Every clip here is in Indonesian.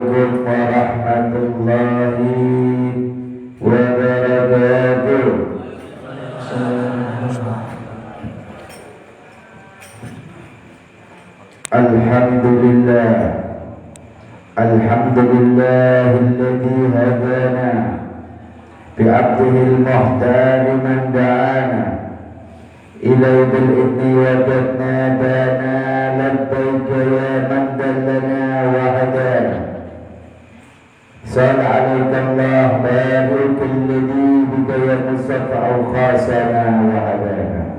Assalamualaikum warahmatullahi wabarakatuh. Alhamdulillah, alhamdulillahilladzi hadana bi'abdihil muhtari man da'ana ilai bil idni wa qadna dana labbaika ya man dallana wa hadana. Sallallahu alaihi Allah barikul ladzi bika ya musafa au khasana wa hadana.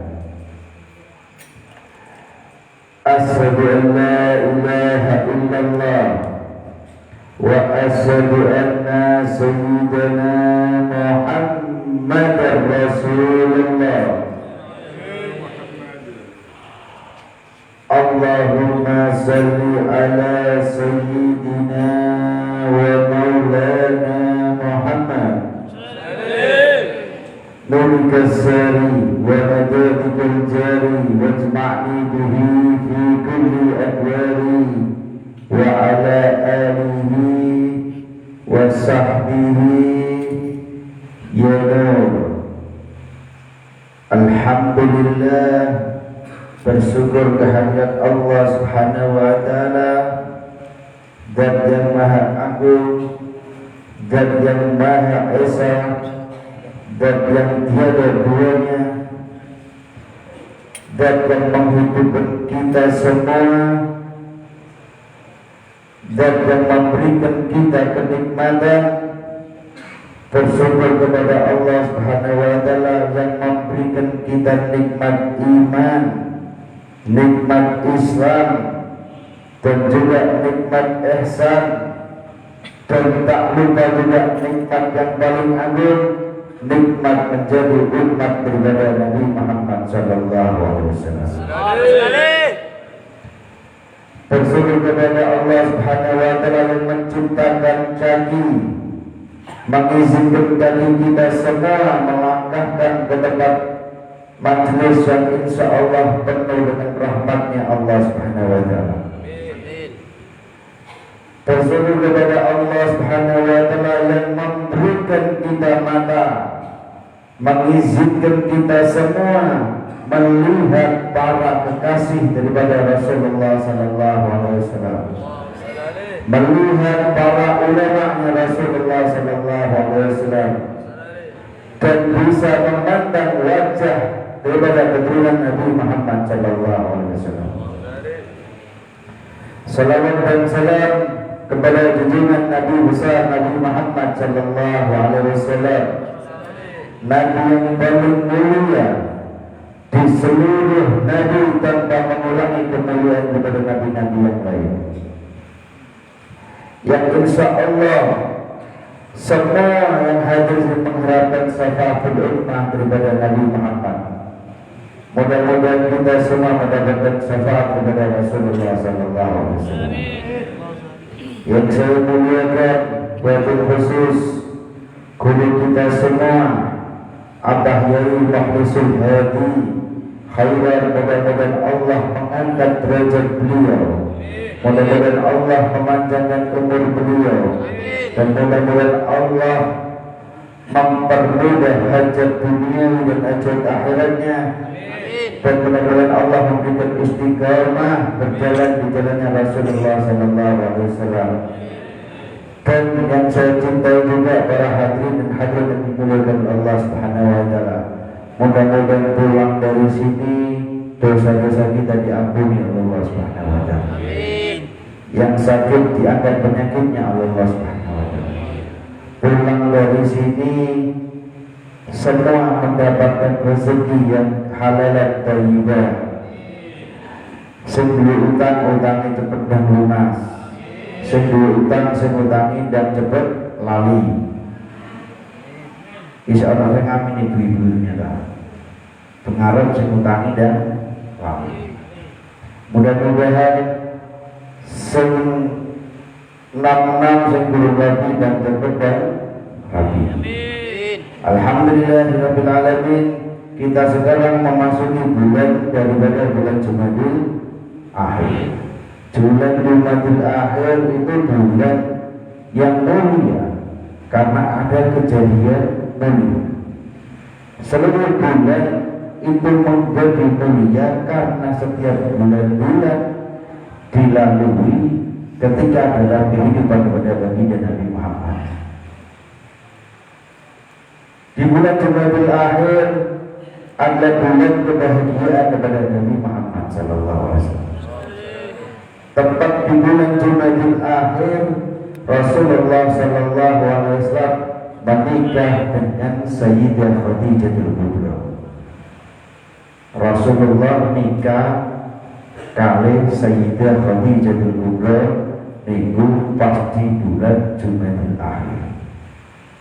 Asyhadu an la ilaha illallah wa asyhadu anna sayyidana Muhammadar Rasulullah. Allahumma salli ala sayyidina wa maulana Muhammad nurika sari wa madadikal jari wajma'ni bihi fi kulli adwari wa ala alihi wa sahbihi ya nur. Alhamdulillah, bersyukur kehadirat Allah Subhanahu wa taala, Zat yang Maha Agung, Zat yang Maha Esa, Zat yang tiada duanya, Zat yang menghidupkan kita semua, Zat yang memberikan kita kenikmatan. Bersyukur kepada Allah Subhanahu wa taala yang memberikan kita nikmat iman, nikmat Islam, dan juga nikmat ihsan, dan tak lupa juga nikmat yang paling agung, nikmat menjadi umat daripada Nabi Muhammad sallallahu alaihi wasallam. Bersyukur kepada Allah Subhanahu wa taala yang menciptakan kaki, mengizinkan kaki kita semua melangkahkan ke tempat majlis yang insya Allah penuh dengan rahmatnya Allah Subhanahu wa taala. Bersyukur kepada Allah Subhanahu wa taala yang memberikan kita mata, mengizinkan kita semua melihat para kekasih daripada Rasulullah sallallahu alaihi wasallam, melihat para ulama Rasulullah sallallahu alaihi wasallam, dan bisa memandang wajah daripada keturunan Nabi Muhammad sallallahu alaihi wasallam. Salawat dan salam kepada junjungan Nabi besar Nabi Muhammad sallallahu alaihi wasallam, Nabi yang paling mulia di seluruh nabi tanpa mengurangi kemuliaan kepada nabi-nabi yang lain, yang insya Allah semua yang hadir mengharapkan syafaat ummah daripada Nabi Muhammad. Mudah-mudahan kita semua mendapatkan syafaat daripada Rasulullah sallallahu alaihi wasallam. Yang saya muliakan, wabil khusus guru kita semua, Abah Yai Mahlisul Hadi Khairan, mudah-mudahan Allah mengangkat derajat beliau, mudah-mudahan Allah memanjangkan umur beliau, dan mudah-mudahan Allah mempermudah hajat dunia dan hajat akhiratnya, dan mudah-mudahan Allah memberikan istiqamah berjalan di jalannya Rasulullah sallallahu alaihi wasallam. Dan yang saya cintai juga para hadirin dan hadirat yang dimuliakan Allah Subhanahu wa taala, mudah-mudahan pulang dari sini dosa-dosa kita diampuni oleh Allah Subhanahu wa taala. Yang sakit diangkat penyakitnya oleh Allah Subhanahu wa taala. Pulang dari sini semua mendapatkan rezeki yang halal dan thayyibah. Sebelum utang-utangnya cepat dan lunas, sebelum utang semutangi dan cepat lali. Insya Allah saya ngamin ibu-ibunya lah, pengaruh semutangi dan lali. Mudah-mudahan sing nam-nam sing guru lagi dan cepat dan lali. Alhamdulillahirabbil alamin. Kita sekarang memasuki bulan daripada bulan Jumadil Akhir. Bulan Jumadil Akhir itu bulan yang mulia karena ada kejadian mulia. Seluruh bulan itu menjadi mulia karena setiap bulan-bulan dilalui ketika dalam kehidupan kepada baginda Nabi Muhammad. Di bulan Jumadil Akhir adalah bulan kebahagiaan kepada Nabi Muhammad sallallahu alaihi wasallam. Tepat di bulan Jumadil Akhir Rasulullah sallallahu alaihi wasallam menikah dengan Sayyidah Khadijah Kubra. Rasulullah nikah kali Sayyidah Khadijah Kubra minggu pas di bulan Jumadil Akhir.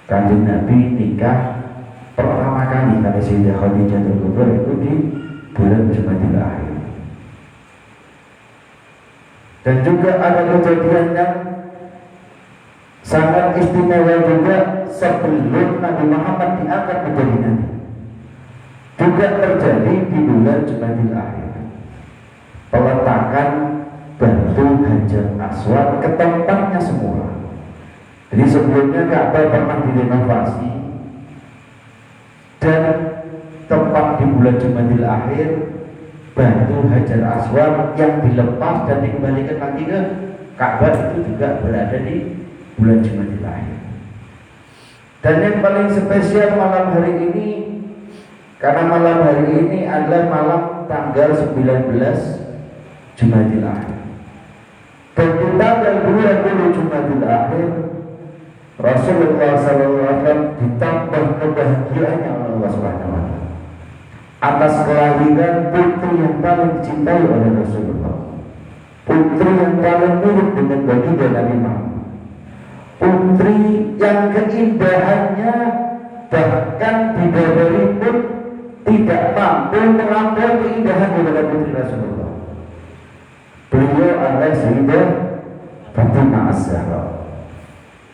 Kanjeng Nabi nikah pertama kali kali Sayyidah Khadijah Kubra itu di bulan Jumadil Akhir. Dan juga ada kejadian yang sangat istimewa juga sebelum Nabi Muhammad diangkat menjadi Nabi. Juga terjadi di bulan Jumadil Akhir. Peletakan batu Hajar Aswad ke tempatnya semula. Jadi sebelumnya Ka'bah pernah direnovasi dan tempat di bulan Jumadil Akhir batu Hajar Aswad yang dilepas dan dikembalikan lagi ke Ka'bah itu juga berada di bulan Jumadil Akhir. Dan yang paling spesial malam hari ini, karena malam hari ini adalah malam tanggal 19 Jumadil Akhir. Dan di tanggal 20 Jumadil Akhir Rasulullah SAW ditambah kebahagiaannya oleh Allah Subhanahu wa Ta'ala atas kelahiran putri yang paling dicintai oleh Rasulullah, putri yang paling mirip dengan baginda Nabi Muhammad, putri yang keindahannya bahkan bidadari pun tidak mampu melampaui keindahan daripada putri Rasulullah. Beliau adalah Sayyidah Fatimah Az-Zahra.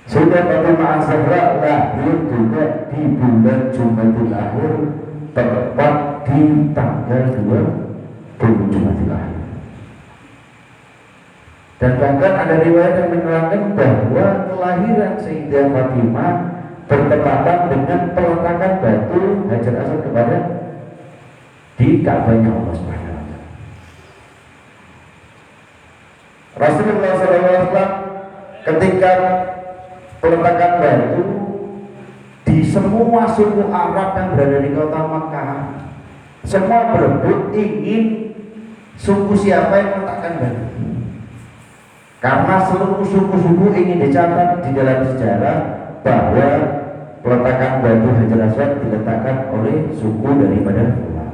Sayyidah Fatimah Az-Zahra lahir juga di bulan Jumadil Akhir tepat di tanggal 20 Jumadil Akhir. Dan bahkan ada riwayat yang menerangkan bahwa kelahiran Sayyidah Fatimah bertepatan dengan peletakan batu Hajar Aswad kepada di Ka'bahnya Allah Subhanahu wa Ta'ala. Rasulullah SAW ketika peletakan batu di semua suku Arab yang berada di kota Makkah, semua berebut ingin suku siapa yang meletakkan batu. Karena seluruh suku-suku ingin dicatat di dalam sejarah bahwa peletakan batu Hajar Aswad diletakkan oleh suku daripada Fulan.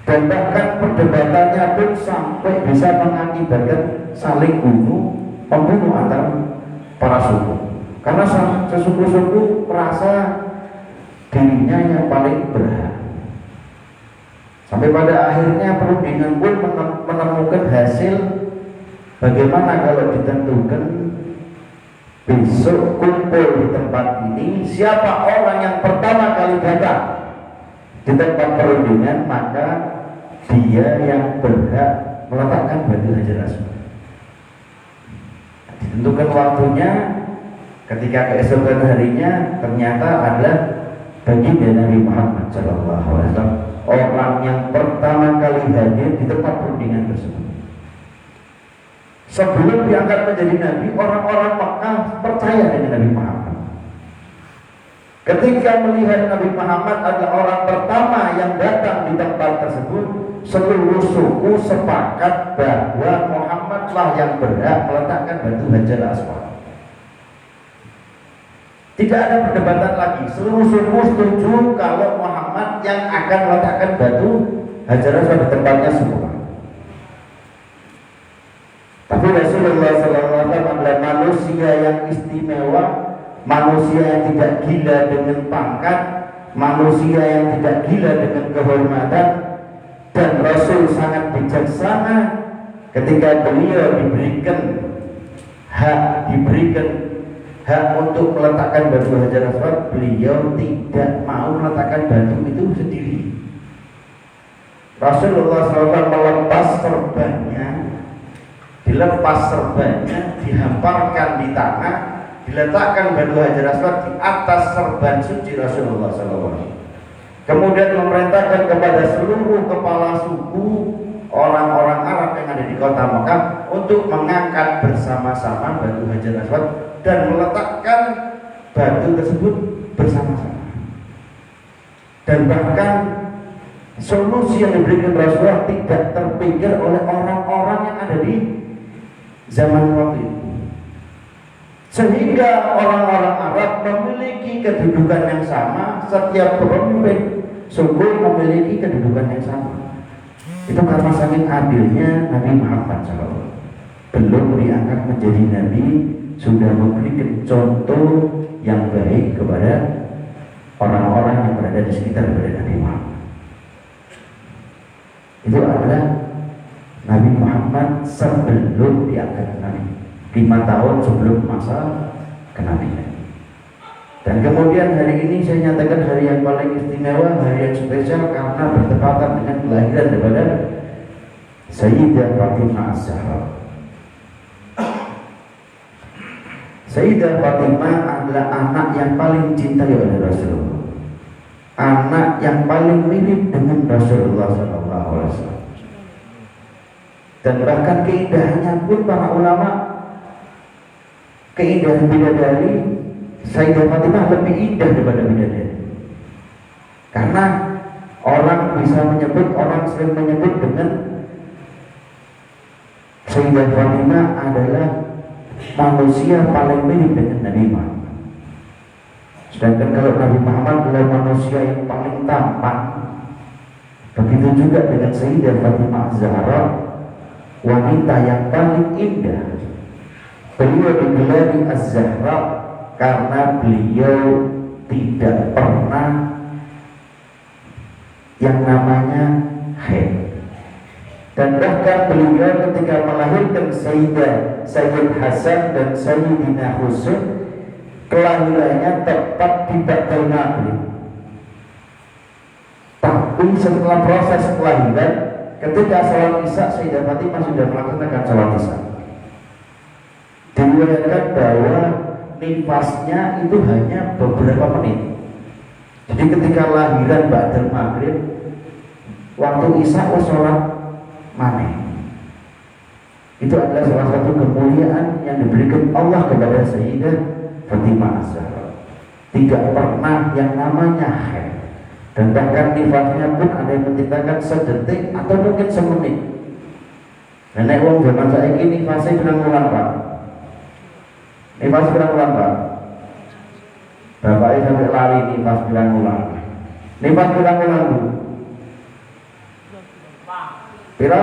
Dan bahkan perdebatannya pun sampai bisa mengakibatkan saling membunuh antara para suku. Karena sesuku-suku merasa dirinya yang paling berhak. Sampai pada akhirnya perundingan pun menemukan hasil bagaimana kalau ditentukan besok kumpul di tempat ini, siapa orang yang pertama kali datang di tempat perundingan, maka dia yang berhak meletakkan batu Hajar Aswad. Ditentukan waktunya, ketika keesokan harinya ternyata adalah baginda Nabi Muhammad SAW, orang yang pertama kali hadir di tempat perundingan tersebut. Sebelum diangkat menjadi Nabi, orang-orang Makkah percaya dengan Nabi Muhammad. Ketika melihat Nabi Muhammad adalah orang pertama yang datang di tempat tersebut, seluruh suku sepakat bahwa Muhammadlah yang berhak meletakkan batu Hajar Aswad. Tidak ada perdebatan lagi. Seluruh suku setuju kalau Muhammad yang akan meletakkan batu Hajar Aswad di tempatnya semula. Tapi Rasulullah SAW adalah manusia yang istimewa, manusia yang tidak gila dengan pangkat, manusia yang tidak gila dengan kehormatan, dan Rasul sangat bijaksana ketika beliau diberikan hak untuk meletakkan batu Hajar Aswad, beliau tidak mau meletakkan batu itu sendiri. Rasulullah SAW melepas serbannya, dihamparkan di tanah, diletakkan batu Hajar Aswad di atas serban suci Rasulullah SAW. Kemudian memerintahkan kepada seluruh kepala suku orang-orang Arab yang ada di kota Mekah untuk mengangkat bersama-sama batu Hajar Aswad dan meletakkan batu tersebut bersama-sama. Dan bahkan solusi yang diberikan Rasulullah tidak terpikir oleh orang-orang yang ada di zaman waktu itu, sehingga orang-orang Arab memiliki kedudukan yang sama. Setiap pemimpin suku memiliki kedudukan yang sama. Itu karena saking adilnya Nabi Muhammad SAW. Belum diangkat menjadi Nabi, sudah memberikan contoh yang baik kepada orang-orang yang berada di sekitar Nabi Muhammad. Itu adalah Nabi Muhammad sebelum diangkat Nabi, 5 tahun sebelum masa kenabian. Dan kemudian hari ini saya nyatakan hari yang paling istimewa, hari yang spesial karena bertepatan dengan kelahiran daripada Sayyidah Fatimah Az-Zahra. Sayyidah Fatimah adalah anak yang paling cintai oleh Rasulullah, anak yang paling mirip dengan Rasulullah SAW. Dan bahkan keindahannya pun para ulama, keindahan bidadari Sayyidah Fatimah lebih indah daripada bidadari. Karena orang bisa menyebut, orang sering menyebut dengan Sayyidah Fatimah adalah manusia paling mirip dengan Nabi Muhammad. Sedangkan kalau Nabi Muhammad adalah manusia yang paling tampan, begitu juga dengan Sayyidah Fatimah Az-Zahra, wanita yang paling indah. Beliau digelari Az-Zahra karena beliau tidak pernah yang namanya haid. Dan bahkan beliau ketika melahirkan Sayyid Hasan dan Sayyidina Husain, kelahirannya tepat di Ba'dal Maghrib. Tapi setelah proses kelahiran, ketika sholat isya, Sayyidah Fatimah sudah melaksanakan sholat isya. Diriwayatkan bahwa nifasnya itu hanya beberapa menit. Jadi ketika lahiran Ba'dal Maghrib, waktu isya sholat mane. Itu adalah salah satu kemuliaan yang diberikan Allah kepada Sayyidah Fatimah Az-Zahra. Tidak pernah yang namanya haid. Dan bahkan nifasnya pun ada yang menceritakan sedetik atau mungkin semenit. Nenek wong zaman saya ini nifasnya bilang ulang Pak. Nifas bilang ulang Pak. Bapaknya sampai lari nifas bilang ulang. Nifas bilang ulang Bu. Pira?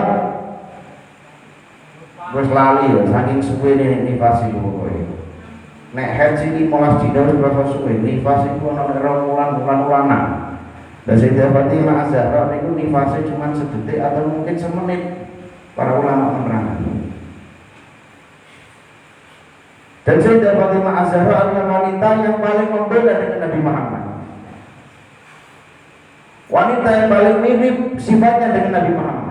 Wes lali ya, saking suwe nifas iku pokoke. Nek haid iki 15 dina wis rasa suwe, nifas iku ana wulan-wulanan. Dan Sayyidah Fatimah Az-Zahra niku nifasnya cuma sedetik atau mungkin semenit. Para ulama menerangkan. Dan Sayyidah Fatimah Az-Zahra adalah wanita yang paling membeda dengan Nabi Muhammad. Wanita yang paling mirip sifatnya dengan Nabi Muhammad.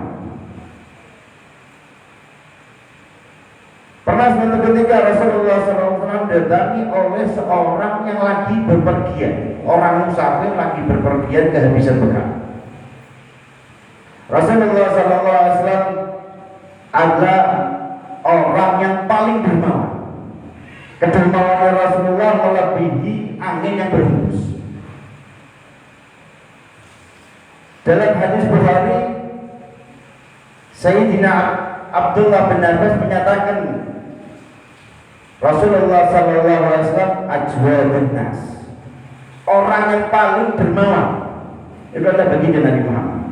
Pernah suatu ketika Rasulullah SAW didatangi oleh seorang yang lagi berpergian, orang musafir lagi berpergian kehabisan bekal. Rasulullah SAW adalah orang yang paling dermawan. Kedermawanan Rasulullah melebihi angin yang berhembus. Dalam hadis Bukhari, Sayyidina Abdullah bin Abbas menyatakan Rasulullah SAW ajwadun nas, orang yang paling dermawan. Itu adalah baginda Nabi Muhammad.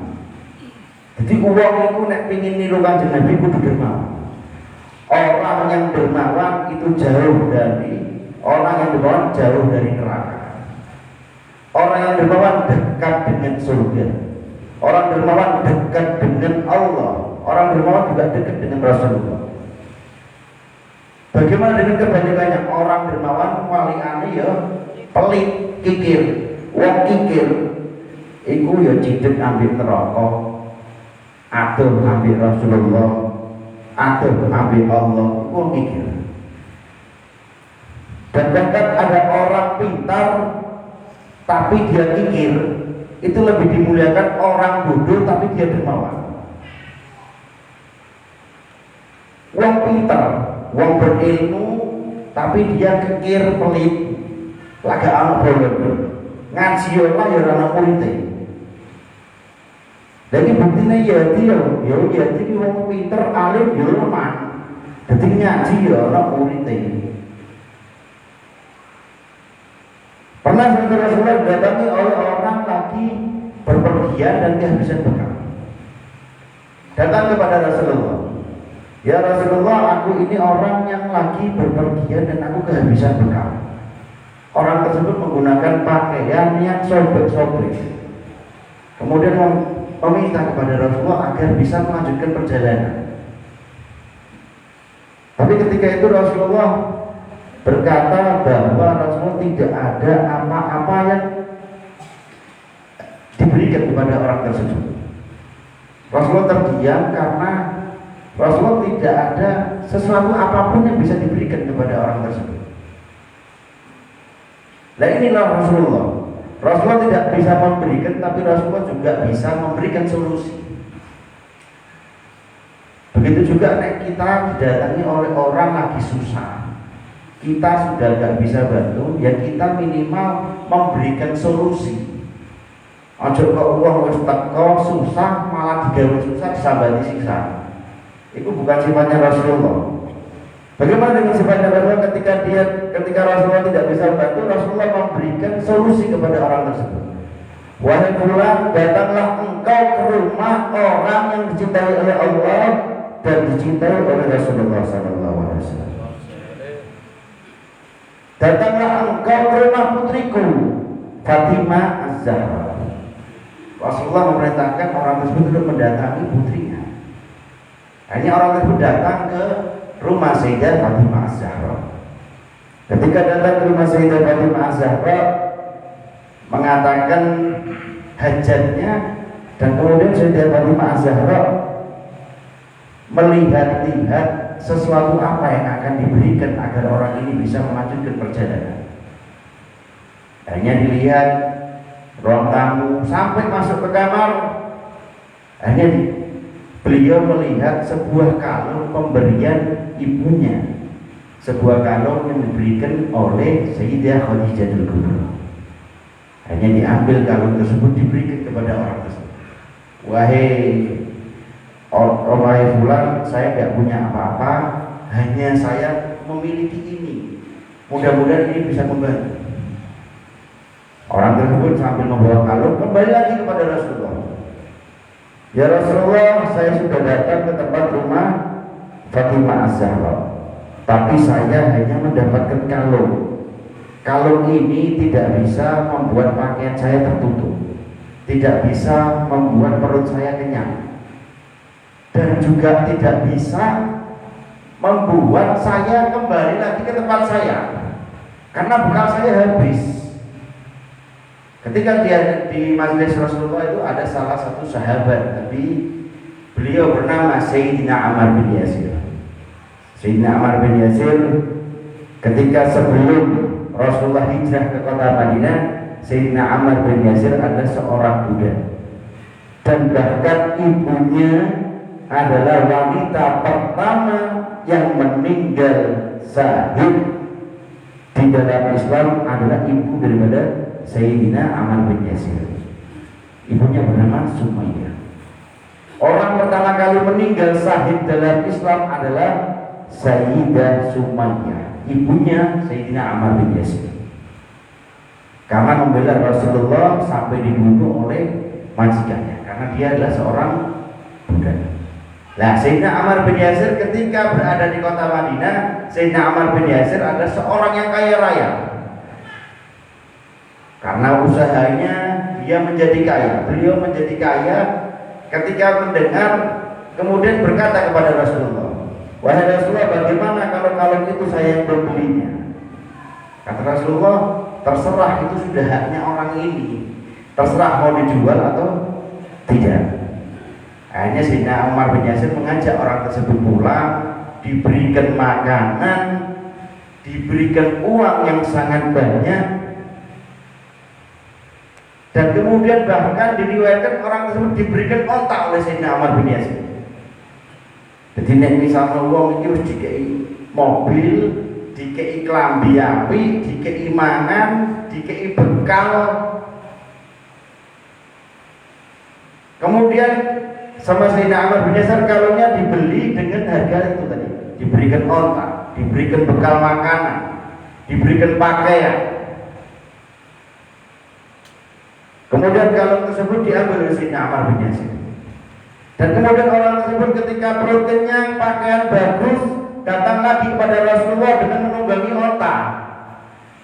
Jadi uang itu nek pingin niru kanjeng Nabi kudu dermawan. Orang yang dermawan itu jauh dari neraka. Orang yang dermawan dekat dengan surga. Orang dermawan dekat dengan Allah. Orang dermawan juga dekat dengan Rasulullah. Bagaimana dengan kebalikannya? Orang dermawan waliane ya pelit, kikir. Wong kikir iku ya cidek ambil neraka, atur ambil Rasulullah, atur ambil Allah. Wong kikir. Dan bahkan ada orang pintar tapi dia kikir, itu lebih dimuliakan orang bodoh tapi dia dermawan. Wong pintar, wong berilmu tapi dia kikir, pelit, laga anak boleh ngaji Allah ya ora muridé. Jadi buktinya ya dia wong pinter, alim ya lemah. Jadi ngaji ya ora muridé. Pernah Rasulullah didatangi oleh orang lagi berpergian dan kehabisan bekal. Datang kepada Rasulullah, ya Rasulullah, aku ini orang yang lagi berpergian dan aku kehabisan bekal. Orang tersebut menggunakan pakaian yang sobek-sobek. Kemudian meminta kepada Rasulullah agar bisa melanjutkan perjalanan. Tapi ketika itu Rasulullah berkata bahwa Rasulullah tidak ada apa-apa yang diberikan kepada orang tersebut. Rasulullah terdiam karena Rasulullah tidak ada sesuatu apapun yang bisa diberikan kepada orang tersebut. Nah inilah Rasulullah. Rasulullah tidak bisa memberikan, tapi Rasulullah juga bisa memberikan solusi. Begitu juga kita didatangi oleh orang lagi susah, kita sudah gak bisa bantu, ya kita minimal memberikan solusi. Ojo kok uang wis teko susah malah digawe susah disambati siksa. Itu bukan sifatnya Rasulullah. Bagaimana dengan sifatnya Rasulullah ketika Rasulullah tidak bisa bantu, Rasulullah memberikan solusi kepada orang tersebut. Wahai fulan, datanglah engkau ke rumah orang yang dicintai oleh Allah dan dicintai oleh Rasulullah SAW. Datanglah engkau ke rumah putriku Fatimah Az-Zahra. Rasulullah memerintahkan orang tersebut untuk mendatangi putrinya. Hanya orang tersebut datang ke rumah Sayyidah Fatimah Az-Zahra. Ketika datang ke rumah Sayyidah Fatimah Az-Zahra, mengatakan hajatnya, dan kemudian Sayyidah Fatimah Az-Zahra melihat-lihat sesuatu apa yang akan diberikan agar orang ini bisa melanjutkan perjalanan. Hanya dilihat ruang tamu sampai masuk ke kamar, hanya beliau melihat sebuah kalung pemberian ibunya, sebuah kalung yang diberikan oleh Sayyidah Khadijatul Kubra. Hanya diambil kalung tersebut, diberikan kepada orang tersebut. Wahai fulan, saya tidak punya apa-apa, hanya saya memiliki ini. Mudah-mudahan ini bisa membantu. Orang tersebut sambil membawa kalung kembali lagi kepada Rasulullah. Ya Rasulullah, saya sudah datang ke tempat rumah Fatimah Az-Zahra, tapi saya hanya mendapatkan kalung. Kalung ini tidak bisa membuat pakaian saya tertutup, tidak bisa membuat perut saya kenyang, dan juga tidak bisa membuat saya kembali lagi ke tempat saya karena bekal saya habis. Ketika dia di majelis Rasulullah itu ada salah satu sahabat Nabi, beliau bernama Sayyidina Ammar bin Yasir. Sayyidina Ammar bin Yasir ketika sebelum Rasulullah hijrah ke kota Madinah, Sayyidina Ammar bin Yasir adalah seorang budak, dan bahkan ibunya adalah wanita pertama yang meninggal syahid di dalam Islam, adalah ibu daripada Sayyidina Ammar bin Yasir. Ibunya bernama Sumayyah. Orang pertama kali meninggal syahid dalam Islam adalah Sayyidah Sumayyah, ibunya Sayyidina Ammar bin Yasir. Karena membela Rasulullah sampai dibunuh oleh majikannya, karena dia adalah seorang budak. Nah, Sayyidina Ammar bin Yasir ketika berada di kota Madinah, Sayyidina Ammar bin Yasir adalah seorang yang kaya raya. Karena usahanya dia menjadi kaya. Beliau menjadi kaya ketika mendengar, kemudian berkata kepada Rasulullah, wahai Rasulullah, bagaimana kalau kalung itu saya yang membelinya? Kata Rasulullah, terserah, itu sudah haknya orang ini, terserah mau dijual atau tidak. Akhirnya Sayyidina Ammar bin Yasir mengajak orang tersebut pulang, diberikan makanan, diberikan uang yang sangat banyak, dan kemudian bahkan diriwayatkan orang tersebut diberikan onta oleh Sayyidina Ammar bin Yasir. Jadi nek misalnya wong iki wis dikei mobil, dikei klambi api, dikei mangan, dikei bekal, kemudian sama Sayyidina Ammar bin Yasir kalaunya dibeli dengan harga itu tadi, diberikan onta, diberikan bekal makanan, diberikan pakaian. Kemudian kalung tersebut diambil oleh Sayyidina Ammar bin Yasir. Dan kemudian orang tersebut ketika perut kenyang, pakaian bagus, datang lagi kepada Rasulullah dengan menunggangi onta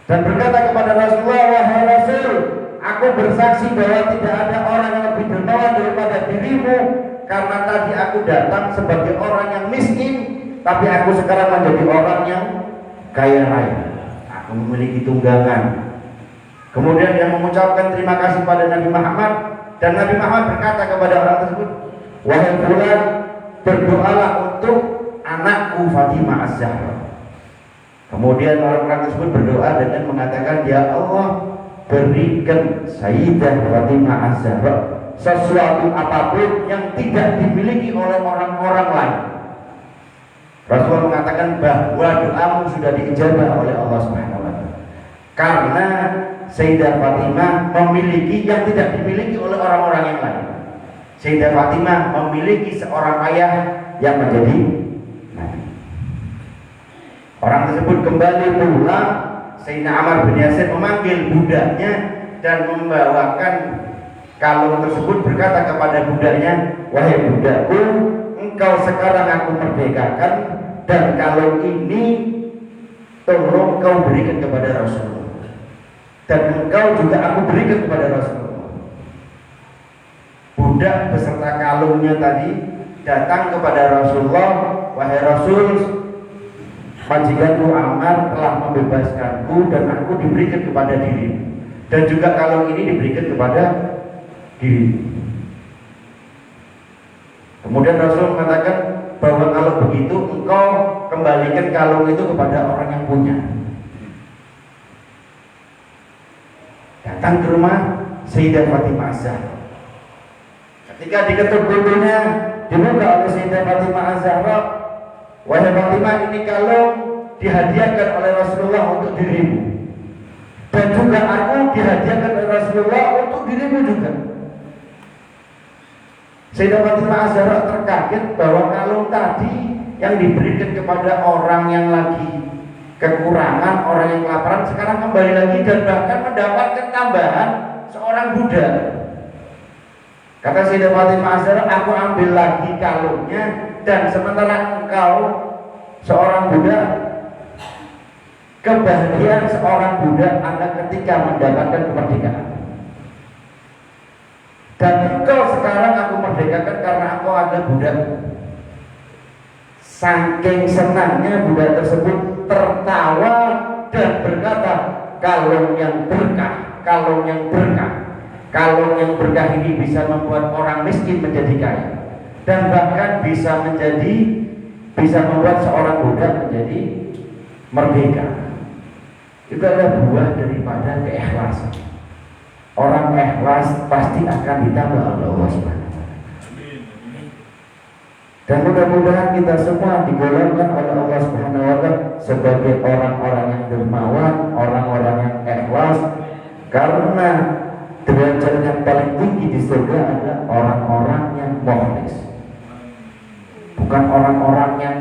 dan berkata kepada Rasulullah, wahai Rasul, aku bersaksi bahwa tidak ada orang yang lebih dermawan daripada dirimu, karena tadi aku datang sebagai orang yang miskin, tapi aku sekarang menjadi orang yang kaya raya. Aku memiliki tunggangan. Kemudian dia mengucapkan terima kasih pada Nabi Muhammad, dan Nabi Muhammad berkata kepada orang tersebut, wahai fulan, berdoalah untuk anakku Fatimah Az-Zahra. Kemudian orang-orang tersebut berdoa dengan mengatakan, ya Allah, berikan Sayyidah Fatimah Az-Zahra sesuatu apapun yang tidak dimiliki oleh orang-orang lain. Rasulullah mengatakan bahwa doamu sudah diijabah oleh Allah Subhanahu wa taala. Karena Sayyidah Fatimah memiliki yang tidak dimiliki oleh orang-orang yang lain. Sayyidah Fatimah memiliki seorang ayah yang menjadi nabi. Orang tersebut kembali pulang. Sayyidina Ammar bin Yasir memanggil budaknya dan membawakan kalung tersebut, berkata kepada budaknya, wahai budakku, engkau sekarang aku merdekakan, dan kalung ini tolong kau berikan kepada Rasulullah, dan engkau juga aku berikan kepada Rasulullah. Budak beserta kalungnya tadi datang kepada Rasulullah, wahai Rasul, majikanku Ammar telah membebaskanku dan aku diberikan kepada dirimu, dan juga kalung ini diberikan kepada dirimu. Kemudian Rasul mengatakan bahwa kalau begitu engkau kembalikan kalung itu kepada orang yang punya. Datang ke rumah Sayyidah Fatimah Az-Zahra. Ketika diketuk pintunya, dibuka oleh Sayyidah Fatimah Az-Zahra, wahai Fatimah, ini kalung dihadiahkan oleh Rasulullah untuk dirimu, dan juga aku dihadiahkan oleh Rasulullah untuk dirimu juga. Sayyidah Fatimah Az-Zahra terkaget bahwa kalung tadi yang diberikan kepada orang yang lagi kekurangan, orang yang kelaparan, sekarang kembali lagi dan bahkan mendapatkan tambahan seorang budak. Kata Sayyidah Fatimah Az-Zahra, aku ambil lagi kalungnya, dan sementara engkau seorang budak, kebahagiaan seorang budak adalah ketika mendapatkan kemerdekaan. Dan engkau sekarang aku merdekakan karena engkau ada budak. Saking senangnya budak tersebut tertawa dan berkata, kalung yang berkah, kalung yang berkah. Kalung yang berkah ini bisa membuat orang miskin menjadi kaya, dan bahkan bisa membuat seorang budak menjadi merdeka. Itu adalah buah daripada keikhlasan. Orang ikhlas pasti akan ditambah oleh Allah Subhanahu wa taala. Dan mudah-mudahan kita semua digolongkan oleh Allah Subhanahu wa taala sebagai orang-orang yang dermawan, orang-orang yang ikhlas, karena derajat yang paling tinggi di surga adalah orang-orang yang mukhlis. Bukan orang-orang yang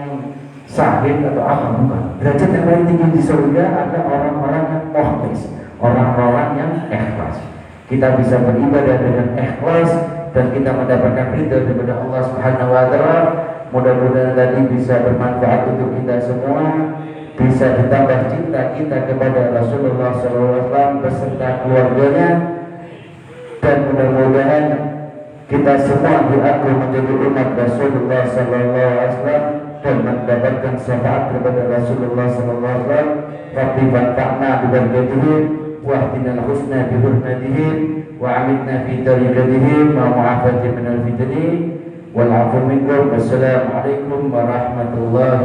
sahid atau apa, bukan. Derajat yang paling tinggi di surga adalah orang-orang yang mukhlis, orang-orang yang ikhlas. Kita bisa beribadah dengan ikhlas dan kita mendapatkan ridha daripada Allah Subhanahu wa taala. Mudah-mudahan tadi bisa bermanfaat untuk kita semua, bisa ditambah cinta kita kepada Rasulullah SAW beserta keluarganya, dan mudah-mudahan kita semua diaku menjadi umat Rasulullah SAW dan mendapatkan syafaat kepada Rasulullah SAW. Rabbi banfa'na bi barakatihim واهدنا الحسنى بحرمتهم وعملنا في طريقتهم ومعافاة من الفتن والعفو منكم. والسلام عليكم ورحمة الله